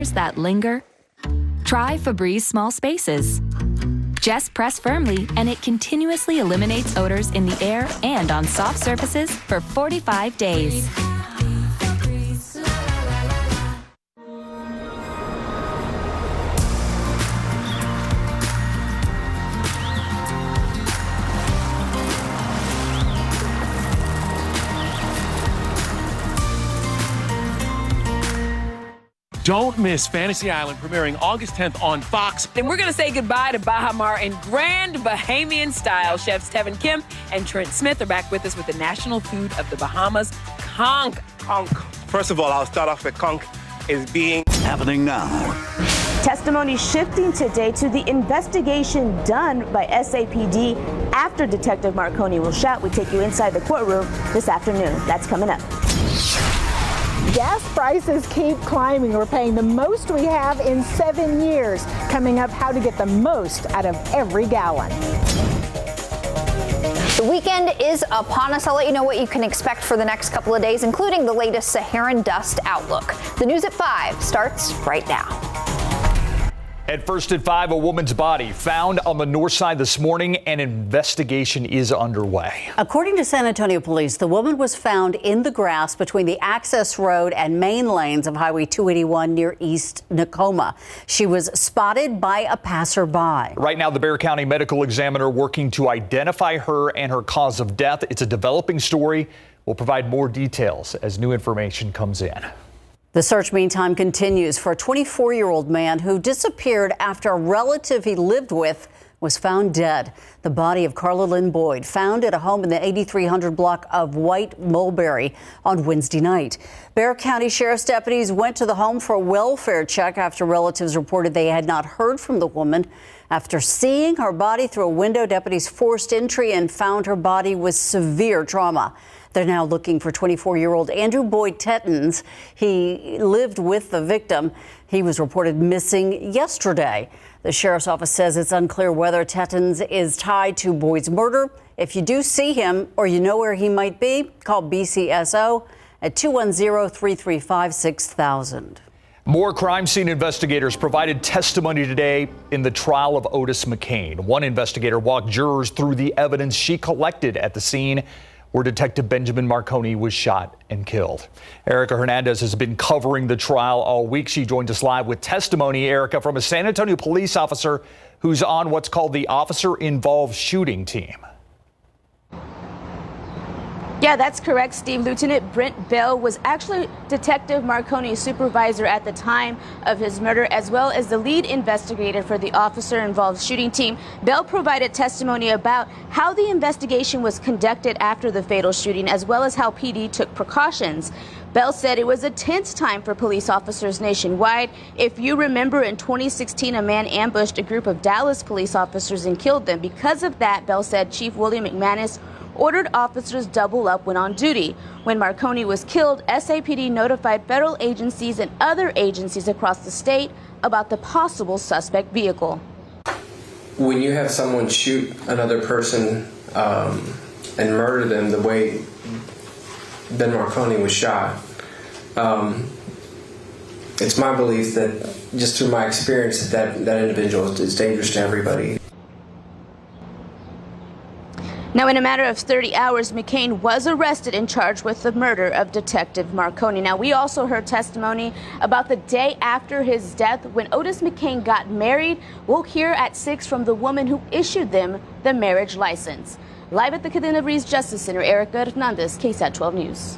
that linger? Try Febreze Small Spaces. Just press firmly and it continuously eliminates odors in the air and on soft surfaces for 45 days. Don't miss Fantasy Island premiering August 10th on Fox. And we're going to say goodbye to Baha Mar in grand Bahamian style. Chefs Tevin Kim and Trent Smith are back with us with the national food of the Bahamas, conch. Conch. First of all, I'll start off with conch is being happening now. Testimony shifting today to the investigation done by SAPD after Detective Marconi will shout. We take you inside the courtroom this afternoon. That's coming up. Gas prices keep climbing. We're paying the most we have in 7 years. Coming up, how to get the most out of every gallon. The weekend is upon us. I'll let you know what you can expect for the next couple of days, including the latest Saharan dust outlook. The news at 5 starts right now. At first at 5, a woman's body found on the north side this morning. An investigation is underway. According to San Antonio police, the woman was found in the grass between the access road and main lanes of Highway 281 near East Nakoma. She was spotted by a passerby. Right now, the Bexar County medical examiner working to identify her and her cause of death. It's a developing story. We'll provide more details as new information comes in. The search, meantime, continues for a 24-year-old man who disappeared after a relative he lived with was found dead. The body of Carla Lynn Boyd found at a home in the 8300 block of White Mulberry on Wednesday night. Bexar County Sheriff's deputies went to the home for a welfare check after relatives reported they had not heard from the woman. After seeing her body through a window, deputies forced entry and found her body with severe trauma. They're now looking for 24-year-old Andrew Boyd Tettons. He lived with the victim. He was reported missing yesterday. The sheriff's office says it's unclear whether Tettons is tied to Boyd's murder. If you do see him or you know where he might be, call BCSO at 210-335-6000. More crime scene investigators provided testimony today in the trial of Otis McKane. One investigator walked jurors through the evidence she collected at the scene where Detective Benjamin Marconi was shot and killed. Erica Hernandez has been covering the trial all week. She joined us live with testimony, Erica, from a San Antonio police officer who's on what's called the officer-involved shooting team. Yeah, that's correct, Steve. Lieutenant Brent Bell was actually Detective Marconi's supervisor at the time of his murder, as well as the lead investigator for the officer-involved shooting team. Bell provided testimony about how the investigation was conducted after the fatal shooting, as well as how PD took precautions. Bell said it was a tense time for police officers nationwide. If you remember, in 2016, a man ambushed a group of Dallas police officers and killed them. Because of that, Bell said Chief William McManus ordered officers double up when on duty. When Marconi was killed, SAPD notified federal agencies and other agencies across the state about the possible suspect vehicle. When you have someone shoot another person and murder them the way Ben Marconi was shot, it's my belief that, just through my experience, that individual is dangerous to everybody. Now, in a matter of 30 hours, McCain was arrested and charged with the murder of Detective Marconi. Now, we also heard testimony about the day after his death when Otis McKane got married. We'll hear at 6 from the woman who issued them the marriage license. Live at the Cadena Breeze Justice Center, Erica Hernandez, KSAT 12 News.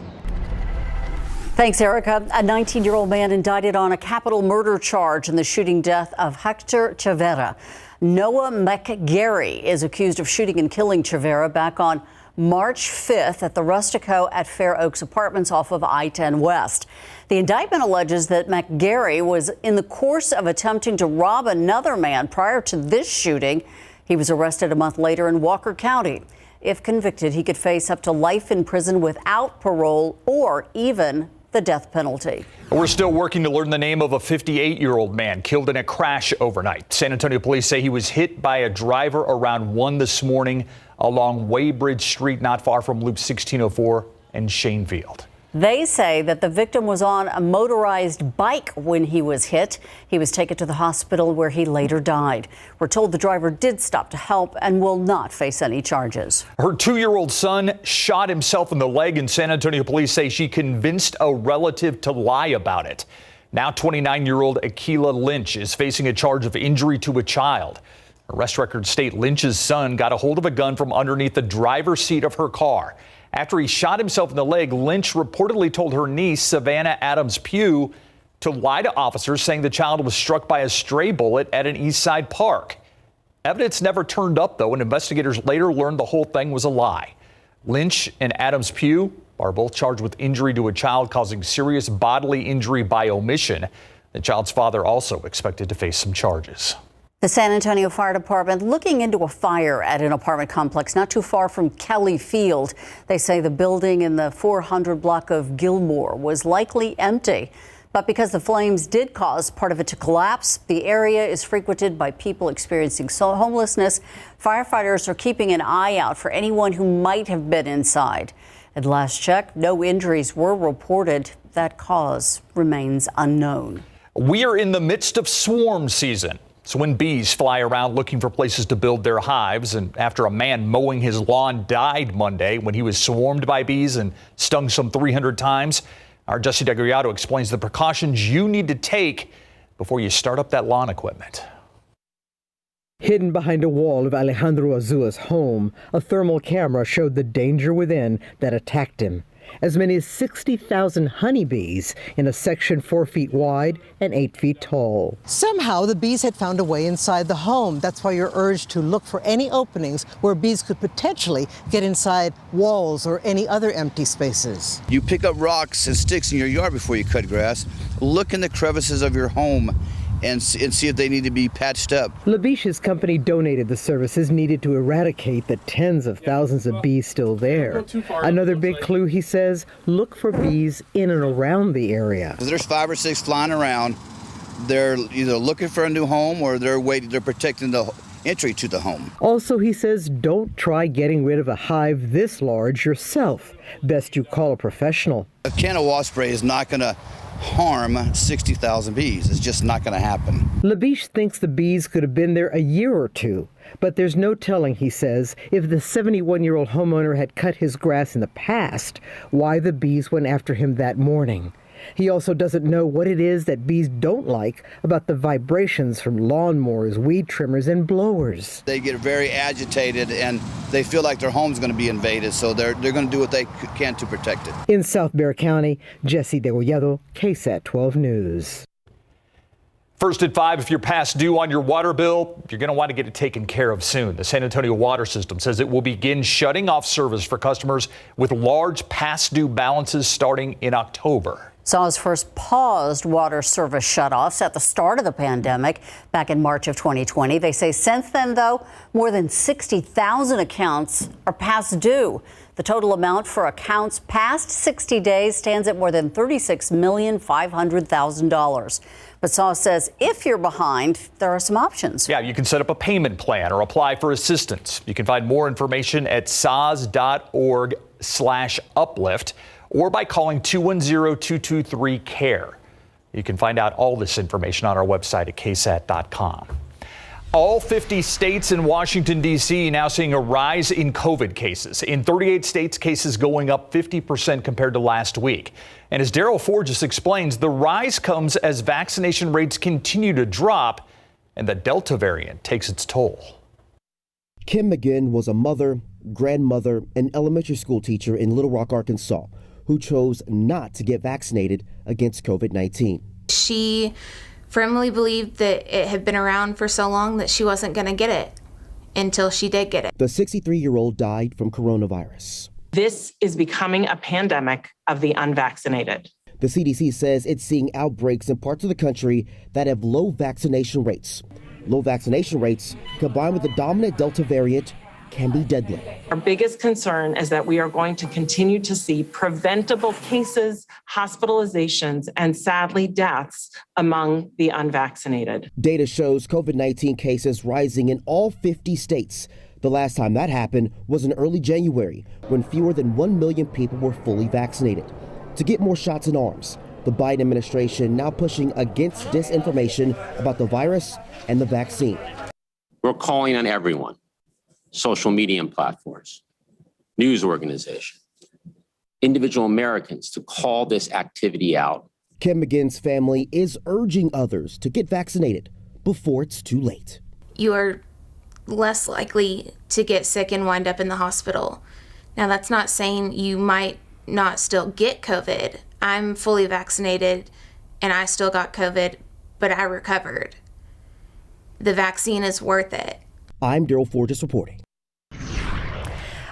Thanks, Erica. A 19-year-old man indicted on a capital murder charge in the shooting death of Hector Chavera. Noah McGarry is accused of shooting and killing Chavera back on March 5th at the Rustico at Fair Oaks Apartments off of I-10 West. The indictment alleges that McGarry was in the course of attempting to rob another man prior to this shooting. He was arrested a month later in Walker County. If convicted, he could face up to life in prison without parole or even the death penalty. We're still working to learn the name of a 58-year-old man killed in a crash overnight. San Antonio police say he was hit by a driver around 1 this morning along Waybridge Street, not far from Loop 1604 and Shanefield. They say that the victim was on a motorized bike when he was hit. He was taken to the hospital where he later died. We're told the driver did stop to help and will not face any charges. Her 2-year-old son shot himself in the leg, and San Antonio police say she convinced a relative to lie about it. Now 29-year-old Akilah Lynch is facing a charge of injury to a child. Arrest records state Lynch's son got a hold of a gun from underneath the driver's seat of her car. After he shot himself in the leg, Lynch reportedly told her niece, Savannah Adams Pugh, to lie to officers, saying the child was struck by a stray bullet at an East Side park. Evidence never turned up, though, and investigators later learned the whole thing was a lie. Lynch and Adams Pugh are both charged with injury to a child causing serious bodily injury by omission. The child's father also expected to face some charges. The San Antonio Fire Department looking into a fire at an apartment complex not too far from Kelly Field. They say the building in the 400 block of Gilmore was likely empty. But because the flames did cause part of it to collapse, the area is frequented by people experiencing homelessness. Firefighters are keeping an eye out for anyone who might have been inside. At last check, no injuries were reported. That cause remains unknown. We are in the midst of swarm season. So when bees fly around looking for places to build their hives, and after a man mowing his lawn died Monday when he was swarmed by bees and stung some 300 times, our Jesse DeGriato explains the precautions you need to take before you start up that lawn equipment. Hidden behind a wall of Alejandro Azula's home, a thermal camera showed the danger within that attacked him. As many as 60,000 honeybees in a section 4 feet wide and 8 feet tall. Somehow the bees had found a way inside the home. That's why you're urged to look for any openings where bees could potentially get inside walls or any other empty spaces. You pick up rocks and sticks in your yard before you cut grass. Look in the crevices of your home and see if they need to be patched up. Labish's company donated the services needed to eradicate the tens of thousands of bees still there. Another big clue, he says, look for bees in and around the area. There's 5 or 6 flying around. They're either looking for a new home or they're protecting the entry to the home. Also, he says, don't try getting rid of a hive this large yourself. Best you call a professional. A can of wasp spray is not going to harm 60,000 bees. It's just not going to happen. Labiche thinks the bees could have been there a year or two, but there's no telling, he says, if the 71-year-old homeowner had cut his grass in the past, why the bees went after him that morning. He also doesn't know what it is that bees don't like about the vibrations from lawnmowers, weed trimmers, and blowers. They get very agitated and they feel like their home's going to be invaded, so they're going to do what they can to protect it. In South Bexar County, Jesse DeGollado, KSAT 12 News. First at 5, if you're past due on your water bill, you're going to want to get it taken care of soon. The San Antonio Water System says it will begin shutting off service for customers with large past due balances starting in October. SAWS first paused water service shutoffs at the start of the pandemic back in March of 2020. They say since then, though, more than 60,000 accounts are past due. The total amount for accounts past 60 days stands at more than $36,500,000. But SAWS says if you're behind, there are some options. Yeah, you can set up a payment plan or apply for assistance. You can find more information at saws.org/uplift. or by calling 210-223-CARE. You can find out all this information on our website at ksat.com. All 50 states and Washington, D.C. now seeing a rise in COVID cases. In 38 states, cases going up 50% compared to last week. And as Daryl Forges explains, the rise comes as vaccination rates continue to drop and the Delta variant takes its toll. Kim McGinn was a mother, grandmother, and elementary school teacher in Little Rock, Arkansas, who chose not to get vaccinated against COVID-19. She firmly believed that it had been around for so long that she wasn't going to get it until she did get it. The 63-year-old died from coronavirus. This is becoming a pandemic of the unvaccinated. The CDC says it's seeing outbreaks in parts of the country that have low vaccination rates. Low vaccination rates, combined with the dominant Delta variant, can be deadly. Our biggest concern is that we are going to continue to see preventable cases, hospitalizations, and sadly deaths among the unvaccinated. Data shows COVID-19 cases rising in all 50 states. The last time that happened was in early January, when fewer than 1 million people were fully vaccinated. to get more shots in arms. The Biden administration now pushing against disinformation about the virus and the vaccine. We're calling on everyone, social media platforms, news organizations, individual Americans to call this activity out. Kim McGinn's family is urging others to get vaccinated before it's too late. You are less likely to get sick and wind up in the hospital. Now, that's not saying you might not still get COVID. I'm fully vaccinated and I still got COVID, but I recovered. The vaccine is worth it. I'm Daryl Forges reporting.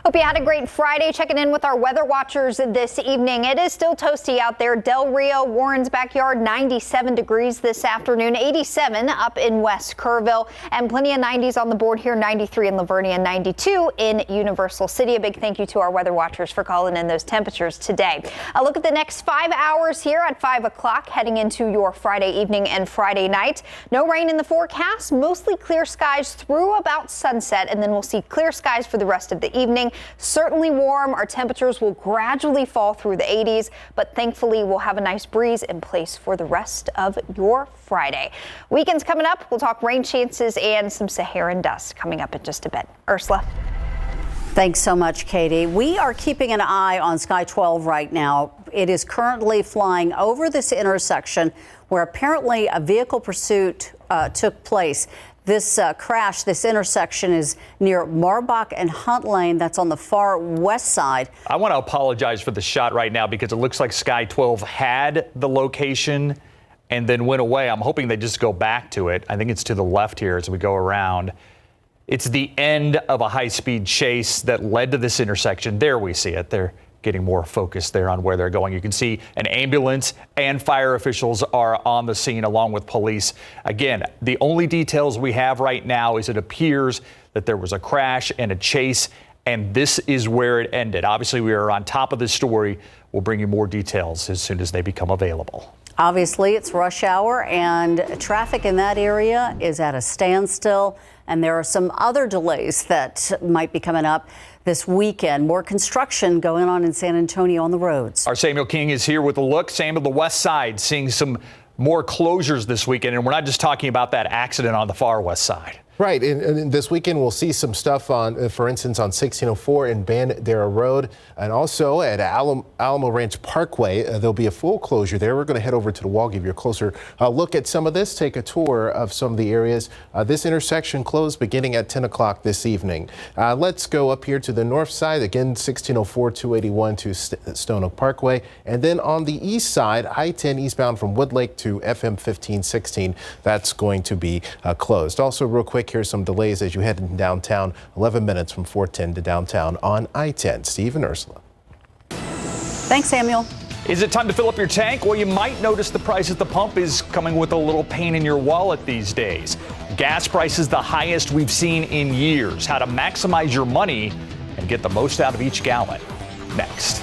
Hope you had a great Friday. Checking in with our weather watchers this evening. It is still toasty out there. Del Rio, Warren's backyard, 97 degrees this afternoon, 87 up in West Kerrville, and plenty of 90s on the board here, 93 in Lavernia, 92 in Universal City. A big thank you to our weather watchers for calling in those temperatures today. A look at the next 5 hours here at 5 o'clock, heading into your Friday evening and Friday night. No rain in the forecast, mostly clear skies through about sunset, and then we'll see clear skies for the rest of the evening. Certainly warm. Our temperatures will gradually fall through the 80s, but thankfully we'll have a nice breeze in place for the rest of your Friday. Weekend's coming up. We'll talk rain chances and some Saharan dust coming up in just a bit. Ursula. Thanks so much, Katie. We are keeping an eye on Sky 12 right now. It is currently flying over this intersection where apparently a vehicle pursuit took place. This crash, this intersection is near Marbach and Hunt Lane. That's on the far west side. I want to apologize for the shot right now because it looks like Sky 12 had the location and then went away. I'm hoping they just go back to it. I think it's to the left here as we go around. It's the end of a high-speed chase that led to this intersection. There we see it. They're getting more focused there on where they're going. You can see an ambulance and fire officials are on the scene along with police. Again, the only details we have right now is it appears that there was a crash and a chase, and this is where it ended. Obviously, we are on top of this story. We'll bring you more details as soon as they become available. Obviously, it's rush hour and traffic in that area is at a standstill. And there are some other delays that might be coming up this weekend. More construction going on in San Antonio on the roads. Our Samuel King is here with a look. Samuel, the west side seeing some more closures this weekend. And we're not just talking about that accident on the far west side. Right. And this weekend, we'll see some stuff on, for instance, on 1604 and Bandera Road, and also at Alamo Ranch Parkway. There'll be a full closure there. We're going to head over to the wall, give you a closer look at some of this, take a tour of some of the areas. This intersection closed beginning at 10 o'clock this evening. Let's go up here to the north side. Again, 1604, 281 to Stone Oak Parkway. And then on the east side, I-10 eastbound from Woodlake to FM 1516. That's going to be closed. Also, real quick, here's some delays as you head into downtown, 11 minutes from 410 to downtown on I-10. Steve and Ursula. Thanks, Samuel. Is it time to fill up your tank? Well, you might notice the price at the pump is coming with a little pain in your wallet these days. Gas prices the highest we've seen in years. How to maximize your money and get the most out of each gallon. Next.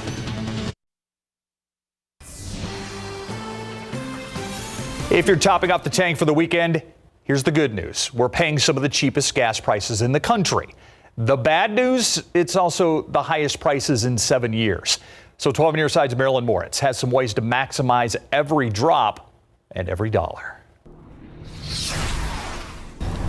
If you're topping off the tank for the weekend, here's the good news. We're paying some of the cheapest gas prices in the country. The bad news, it's also the highest prices in 7 years. So 12 on your side's Marilyn Moritz has some ways to maximize every drop and every dollar.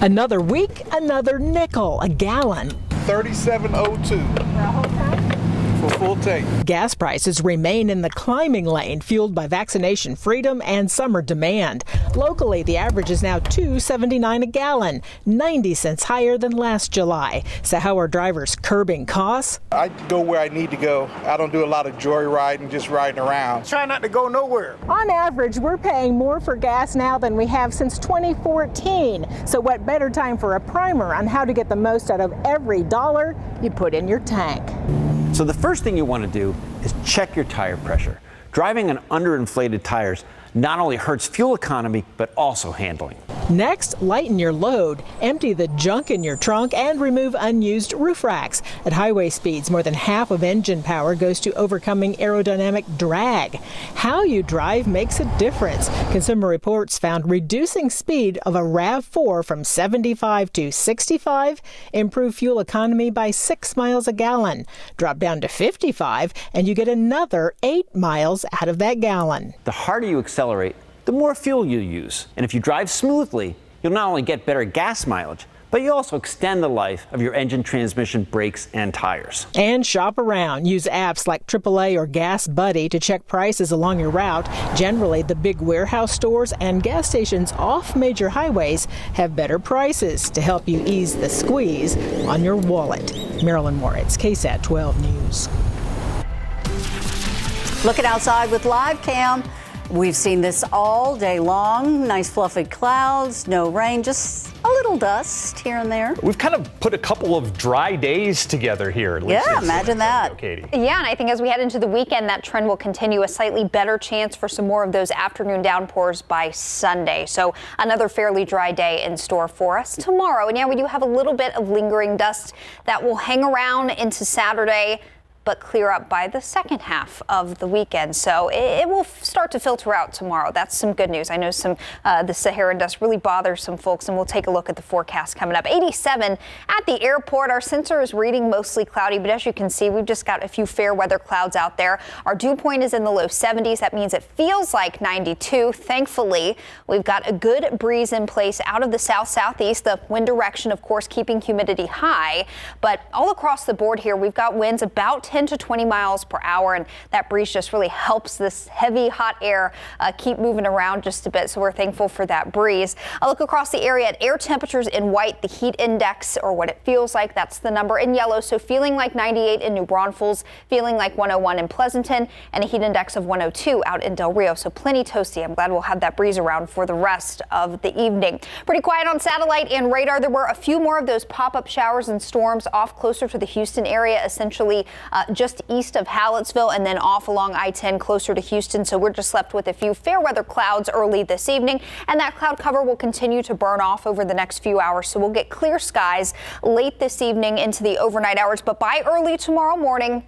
Another week, another nickel a gallon. $37.02 for full tank. Gas prices remain in the climbing lane, fueled by vaccination freedom and summer demand. Locally, the average is now $2.79 a gallon, 90 cents higher than last July. So how are drivers curbing costs? I go where I need to go. I don't do a lot of joyriding, just riding around. Try not to go nowhere. On average, we're paying more for gas now than we have since 2014. So what better time for a primer on how to get the most out of every dollar you put in your tank? So the first thing you want to do is check your tire pressure. Driving on underinflated tires not only hurts fuel economy, but also handling. Next, lighten your load. Empty the junk in your trunk and remove unused roof racks. At highway speeds, more than half of engine power goes to overcoming aerodynamic drag. How you drive makes a difference. Consumer Reports found reducing speed of a RAV4 from 75 to 65 improved fuel economy by 6 miles a gallon. Drop down to 55 and you get another 8 miles out of that gallon. The harder you accelerate, the more fuel you use. And if you drive smoothly, you'll not only get better gas mileage, but you also extend the life of your engine, transmission, brakes, and tires. And shop around. Use apps like AAA or Gas Buddy to check prices along your route. Generally, the big warehouse stores and gas stations off major highways have better prices to help you ease the squeeze on your wallet. Marilyn Moritz, KSAT 12 News. Looking outside with Live Cam. We've seen this all day long. Nice fluffy clouds, no rain, just a little dust here and there. We've kind of put a couple of dry days together here. Yeah, imagine that. Katie. Yeah, and I think as we head into the weekend, that trend will continue. A slightly better chance for some more of those afternoon downpours by Sunday. So another fairly dry day in store for us tomorrow. And yeah, we do have a little bit of lingering dust that will hang around into Saturday, but clear up by the second half of the weekend. So it will start to filter out tomorrow. That's some good news. I know the Saharan dust really bothers some folks, and we'll take a look at the forecast coming up. 87 at the airport. Our sensor is reading mostly cloudy, but as you can see, we've just got a few fair weather clouds out there. Our dew point is in the low 70s. That means it feels like 92. Thankfully, we've got a good breeze in place out of the south-southeast. The wind direction, of course, keeping humidity high, but all across the board here, we've got winds about 10 to 20 miles per hour, and that breeze just really helps this heavy, hot air keep moving around just a bit, so we're thankful for that breeze. I look across the area at air temperatures in white, the heat index, or what it feels like, that's the number in yellow, so feeling like 98 in New Braunfels, feeling like 101 in Pleasanton, and a heat index of 102 out in Del Rio, so plenty toasty. I'm glad we'll have that breeze around for the rest of the evening. Pretty quiet on satellite and radar. There were a few more of those pop-up showers and storms off closer to the Houston area, essentially just east of Hallettsville and then off along I-10 closer to Houston. So we're just left with a few fair weather clouds early this evening, and that cloud cover will continue to burn off over the next few hours. So we'll get clear skies late this evening into the overnight hours, but by early tomorrow morning,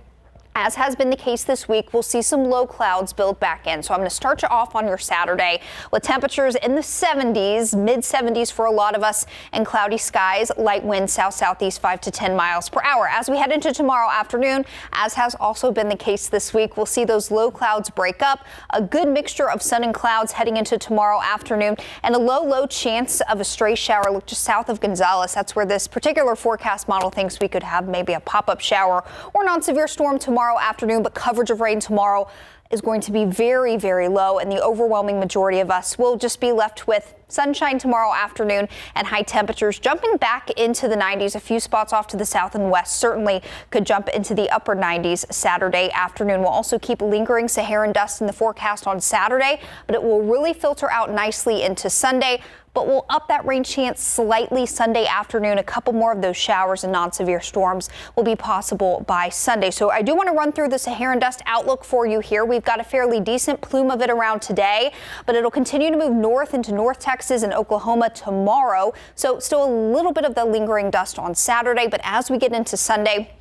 as has been the case this week, we'll see some low clouds build back in. So I'm going to start you off on your Saturday with temperatures in the 70s, mid 70s for a lot of us, and cloudy skies, light winds south-southeast 5 to 10 miles per hour. As we head into tomorrow afternoon, as has also been the case this week, we'll see those low clouds break up, a good mixture of sun and clouds heading into tomorrow afternoon, and a low chance of a stray shower just south of Gonzales. That's where this particular forecast model thinks we could have maybe a pop-up shower or non-severe storm tomorrow afternoon, but coverage of rain tomorrow is going to be very, very low, and the overwhelming majority of us will just be left with sunshine tomorrow afternoon and high temperatures jumping back into the 90s. A few spots off to the south and west certainly could jump into the upper 90s Saturday afternoon. We'll also keep lingering Saharan dust in the forecast on Saturday, but it will really filter out nicely into Sunday. But we'll up that rain chance slightly Sunday afternoon. A couple more of those showers and non-severe storms will be possible by Sunday. So I do want to run through the Saharan dust outlook for you here. We've got a fairly decent plume of it around today, but it'll continue to move north into North Texas and Oklahoma tomorrow. So still a little bit of the lingering dust on Saturday, but as we get into Sunday,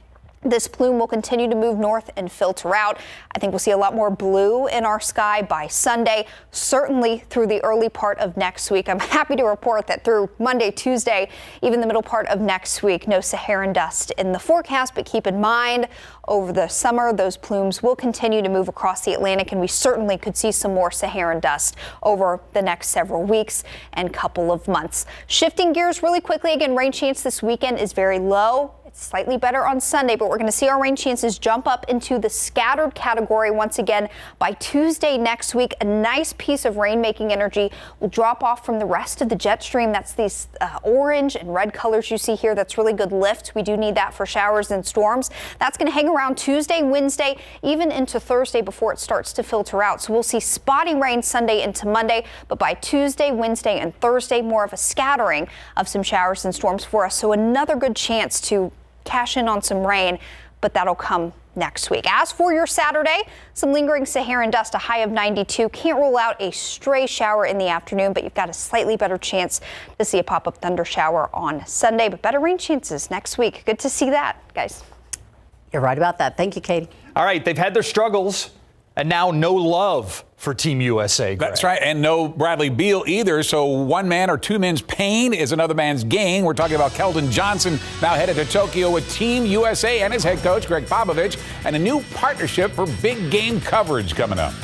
this plume will continue to move north and filter out. I think we'll see a lot more blue in our sky by Sunday, certainly through the early part of next week. I'm happy to report that through Monday, Tuesday, even the middle part of next week, no Saharan dust in the forecast. But keep in mind, over the summer, those plumes will continue to move across the Atlantic, and we certainly could see some more Saharan dust over the next several weeks and couple of months. Shifting gears really quickly, again, rain chance this weekend is very low. It's slightly better on Sunday, but we're going to see our rain chances jump up into the scattered category once again by Tuesday next week. A nice piece of rain-making energy will drop off from the rest of the jet stream. That's these orange and red colors you see here. That's really good lift. We do need that for showers and storms. That's going to hang around Tuesday, Wednesday, even into Thursday before it starts to filter out. So we'll see spotty rain Sunday into Monday, but by Tuesday, Wednesday, and Thursday, more of a scattering of some showers and storms for us. So another good chance to cash in on some rain, but that'll come next week. As for your Saturday, some lingering Saharan dust, a high of 92. Can't rule out a stray shower in the afternoon, but you've got a slightly better chance to see a pop-up thunder shower on Sunday, but better rain chances next week. Good to see that, guys. You're right about that. Thank you, Katie. All right, they've had their struggles, and now no love for Team USA. Greg. That's right, and no Bradley Beal either. So one man or two men's pain is another man's gain. We're talking about Keldon Johnson, now headed to Tokyo with Team USA and his head coach, Greg Popovich, and a new partnership for big game coverage coming up.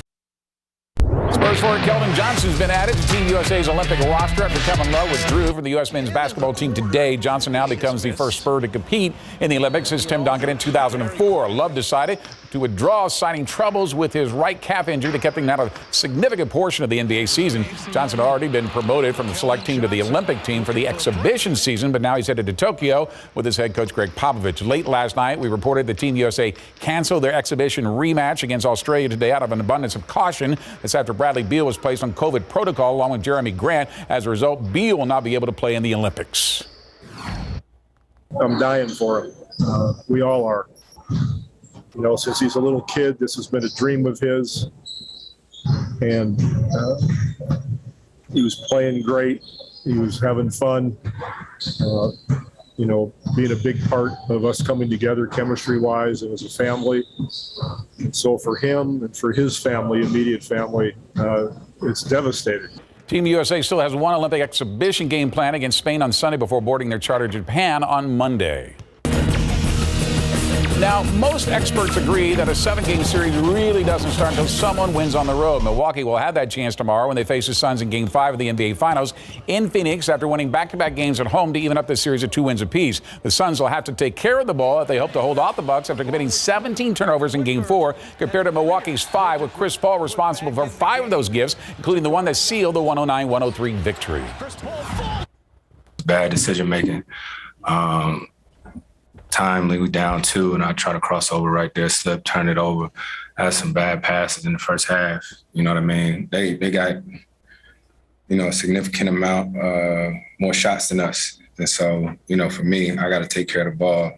Spurs forward Keldon Johnson's been added to Team USA's Olympic roster after Kevin Love withdrew from the U.S. men's basketball team today. Johnson now becomes the first Spur to compete in the Olympics since Tim Duncan in 2004. Love decided to withdraw, citing troubles with his right calf injury that kept him out of a significant portion of the NBA season. Johnson had already been promoted from the select team to the Olympic team for the exhibition season, but now he's headed to Tokyo with his head coach Greg Popovich. Late last night, we reported that Team USA canceled their exhibition rematch against Australia today out of an abundance of caution. That's after Bradley Beal was placed on COVID protocol along with Jeremy Grant. As a result, Beal will not be able to play in the Olympics. I'm dying for him. We all are. You know, since he's a little kid, this has been a dream of his. And he was playing great. He was having fun. You know, being a big part of us coming together chemistry-wise and as a family. And so for him and for his family, immediate family, it's devastating. Team USA still has one Olympic exhibition game planned against Spain on Sunday before boarding their charter to Japan on Monday. Now, most experts agree that a 7-game series really doesn't start until someone wins on the road. Milwaukee will have that chance tomorrow when they face the Suns in Game 5 of the NBA Finals in Phoenix after winning back-to-back games at home to even up the series at 2 wins apiece. The Suns will have to take care of the ball if they hope to hold off the Bucks after committing 17 turnovers in Game 4 compared to Milwaukee's 5, with Chris Paul responsible for 5 of those gifts, including the one that sealed the 109-103 victory. Bad decision-making. Timely, we down 2, and I try to cross over right there, slip, turn it over. I had some bad passes in the first half. You know what I mean? They got, you know, a significant amount more shots than us. And so, you know, for me, I got to take care of the ball.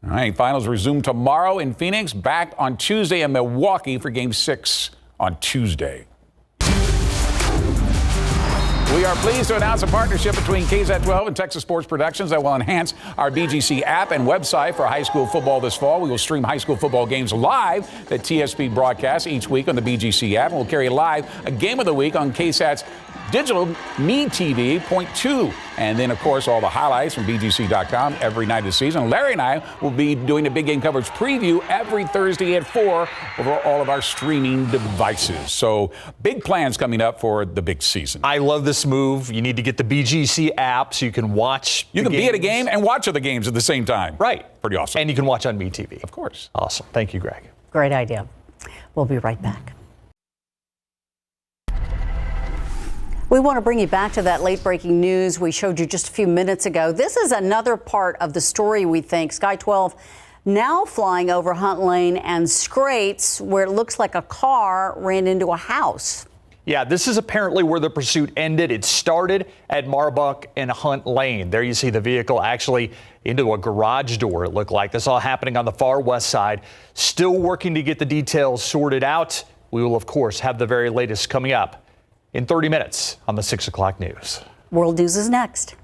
All right, finals resume tomorrow in Phoenix, back on Tuesday in Milwaukee for Game 6 on Tuesday. We are pleased to announce a partnership between KSAT 12 and Texas Sports Productions that will enhance our BGC app and website for high school football this fall. We will stream high school football games live that TSP broadcasts each week on the BGC app, and we'll carry live a game of the week on KSAT's digital Me TV .2. And then, of course, all the highlights from BGC.com every night of the season. Larry and I will be doing a big game coverage preview every Thursday at 4 over all of our streaming devices. So big plans coming up for the big season. I love this move. You need to get the BGC app so you can watch. You can be at a game and watch other games at the same time. Right. Pretty awesome. And you can watch on Me TV. Of course. Awesome. Thank you, Greg. Great idea. We'll be right back. We want to bring you back to that late-breaking news we showed you just a few minutes ago. This is another part of the story, we think. Sky 12 now flying over Hunt Lane and Scrates, where it looks like a car ran into a house. Yeah, this is apparently where the pursuit ended. It started at Marbuck and Hunt Lane. There you see the vehicle actually into a garage door, it looked like. This all happening on the far west side. Still working to get the details sorted out. We will, of course, have the very latest coming up in 30 minutes on the 6 o'clock news. World News is next.